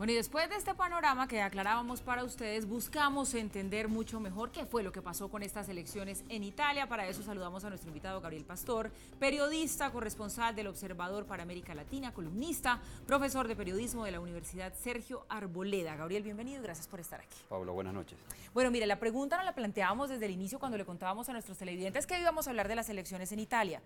Bueno, y después de este panorama que aclarábamos para ustedes, buscamos entender mucho mejor qué fue lo que pasó con estas elecciones en Italia. Para eso saludamos a nuestro invitado Gabriel Pastor, periodista, corresponsal del Observador para América Latina, columnista, profesor de periodismo de la Universidad Sergio Arboleda. Gabriel, bienvenido y gracias por estar aquí. Pablo, buenas noches. Bueno, mire, la pregunta nos la planteábamos desde el inicio cuando le contábamos a nuestros televidentes que íbamos a hablar de las elecciones en Italia.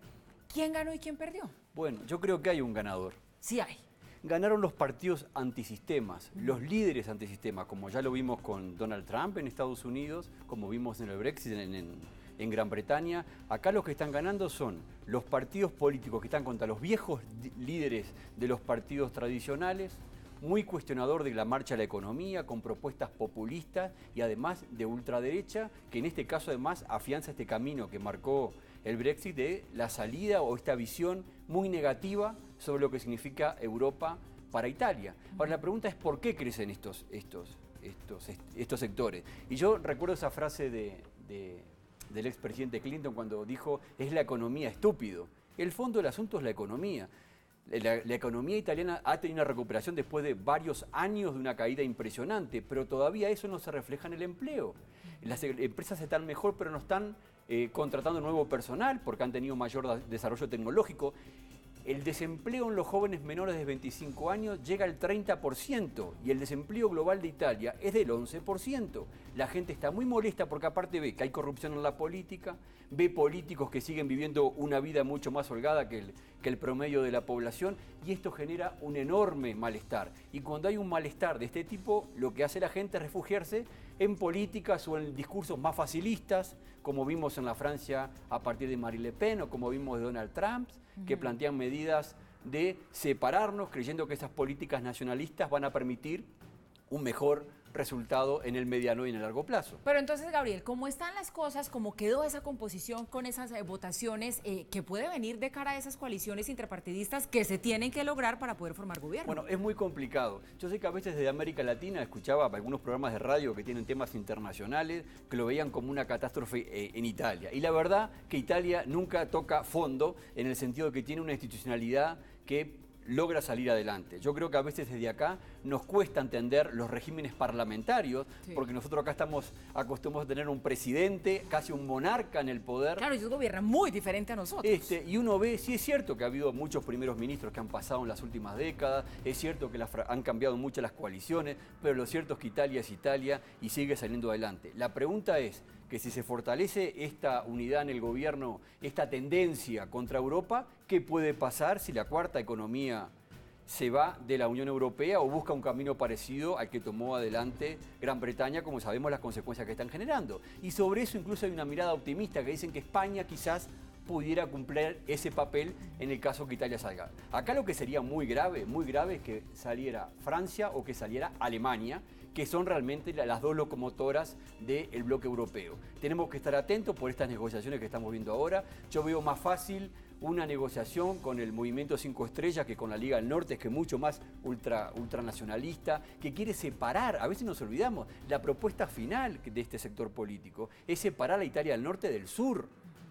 ¿Quién ganó y quién perdió? Bueno, yo creo que hay un ganador. Sí hay. Ganaron los partidos antisistemas, los líderes antisistemas, como ya lo vimos con Donald Trump en Estados Unidos, como vimos en el Brexit en Gran Bretaña. Acá los que están ganando son los partidos políticos que están contra los viejos líderes de los partidos tradicionales, muy cuestionador de la marcha a la economía, con propuestas populistas y además de ultraderecha, que en este caso además afianza este camino que marcó el Brexit de la salida o esta visión muy negativa sobre lo que significa Europa para Italia. Ahora la pregunta es ¿por qué crecen estos sectores? Y yo recuerdo esa frase del expresidente Clinton cuando dijo es la economía estúpido. El fondo del asunto es la economía. La economía italiana ha tenido una recuperación después de varios años de una caída impresionante, pero todavía eso no se refleja en el empleo. Las empresas están mejor, pero no están contratando nuevo personal porque han tenido mayor desarrollo tecnológico. El desempleo en los jóvenes menores de 25 años llega al 30% y el desempleo global de Italia es del 11%. La gente está muy molesta porque aparte ve que hay corrupción en la política, ve políticos que siguen viviendo una vida mucho más holgada que el promedio de la población y esto genera un enorme malestar. Y cuando hay un malestar de este tipo, lo que hace la gente es refugiarse en políticas o en discursos más facilistas, como vimos en la Francia a partir de Marine Le Pen o como vimos de Donald Trump, que plantean medidas de separarnos, creyendo que esas políticas nacionalistas van a permitir un mejor resultado en el mediano y en el largo plazo. Pero entonces, Gabriel, ¿cómo están las cosas? ¿Cómo quedó esa composición con esas votaciones que puede venir de cara a esas coaliciones interpartidistas que se tienen que lograr para poder formar gobierno? Bueno, es muy complicado. Yo sé que a veces desde América Latina escuchaba algunos programas de radio que tienen temas internacionales que lo veían como una catástrofe en Italia. Y la verdad que Italia nunca toca fondo en el sentido de que tiene una institucionalidad que logra salir adelante. Yo creo que a veces desde acá nos cuesta entender los regímenes parlamentarios, porque nosotros acá estamos acostumbrados a tener un presidente, casi un monarca en el poder. Claro, ellos gobiernan muy diferente a nosotros. Y uno ve, sí es cierto que ha habido muchos primeros ministros que han pasado en las últimas décadas, es cierto que han cambiado mucho las coaliciones, pero lo cierto es que Italia es Italia y sigue saliendo adelante. La pregunta es que si se fortalece esta unidad en el gobierno, esta tendencia contra Europa, ¿qué puede pasar si la cuarta economía se va de la Unión Europea o busca un camino parecido al que tomó adelante Gran Bretaña, como sabemos las consecuencias que están generando? Y sobre eso incluso hay una mirada optimista que dicen que España quizás pudiera cumplir ese papel en el caso que Italia salga. Acá lo que sería muy grave es que saliera Francia o que saliera Alemania, que son realmente las dos locomotoras del bloque europeo. Tenemos que estar atentos por estas negociaciones que estamos viendo ahora. Yo veo más fácil una negociación con el Movimiento 5 Estrellas que con la Liga del Norte, que es mucho más ultranacionalista, que quiere separar, a veces nos olvidamos, la propuesta final de este sector político es separar a Italia del Norte del sur.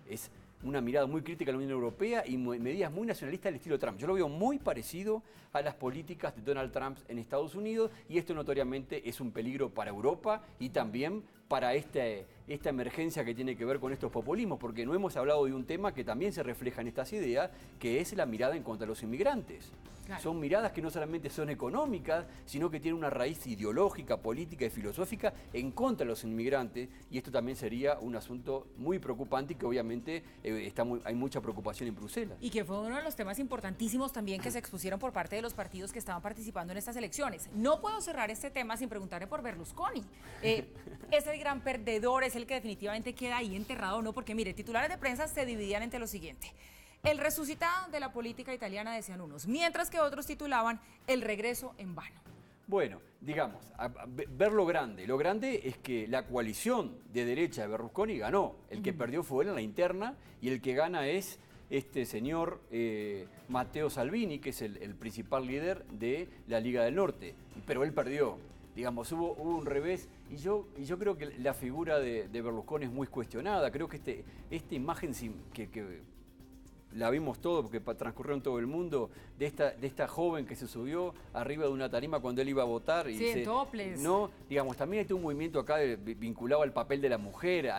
Es una mirada muy crítica a la Unión Europea y medidas muy nacionalistas del estilo Trump. Yo lo veo muy parecido a las políticas de Donald Trump en Estados Unidos y esto notoriamente es un peligro para Europa y también para esta emergencia que tiene que ver con estos populismos, porque no hemos hablado de un tema que también se refleja en estas ideas, que es la mirada en contra de los inmigrantes. Claro. Son miradas que no solamente son económicas, sino que tienen una raíz ideológica, política y filosófica en contra de los inmigrantes, y esto también sería un asunto muy preocupante y que obviamente hay mucha preocupación en Bruselas. Y que fue uno de los temas importantísimos también que se expusieron por parte de los partidos que estaban participando en estas elecciones. No puedo cerrar este tema sin preguntarle por Berlusconi. Es el gran perdedor, es el que definitivamente queda ahí enterrado o no, porque mire, titulares de prensa se dividían entre lo siguiente: el resucitado de la política italiana, decían unos, mientras que otros titulaban el regreso en vano. Bueno, digamos, ver lo grande. Lo grande es que la coalición de derecha de Berlusconi ganó. El que perdió fue él en la interna y el que gana es este señor Matteo Salvini, que es el principal líder de la Liga del Norte. Pero él perdió. Digamos, hubo un revés y yo creo que la figura de Berlusconi es muy cuestionada. Creo que esta imagen que la vimos todo porque transcurrió en todo el mundo, de esta joven que se subió arriba de una tarima cuando él iba a votar. Y sí, en toples. No, digamos, también hay todo un movimiento acá vinculado al papel de la mujer,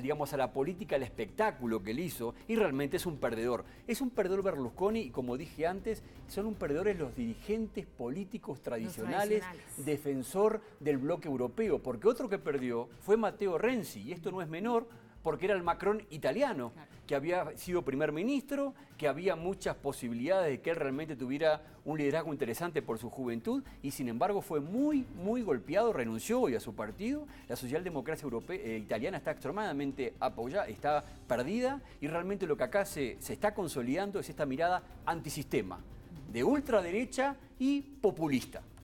digamos, a la política, al espectáculo que él hizo, y realmente es un perdedor. Es un perdedor Berlusconi, y como dije antes, son un perdedores los dirigentes políticos tradicionales, defensor del bloque europeo, porque otro que perdió fue Matteo Renzi, y esto no es menor, porque era el Macron italiano, que había sido primer ministro, que había muchas posibilidades de que él realmente tuviera un liderazgo interesante por su juventud, y sin embargo fue muy, muy golpeado, renunció hoy a su partido. La socialdemocracia italiana está extremadamente apoyada, está perdida, y realmente lo que acá se está consolidando es esta mirada antisistema, de ultraderecha y populista.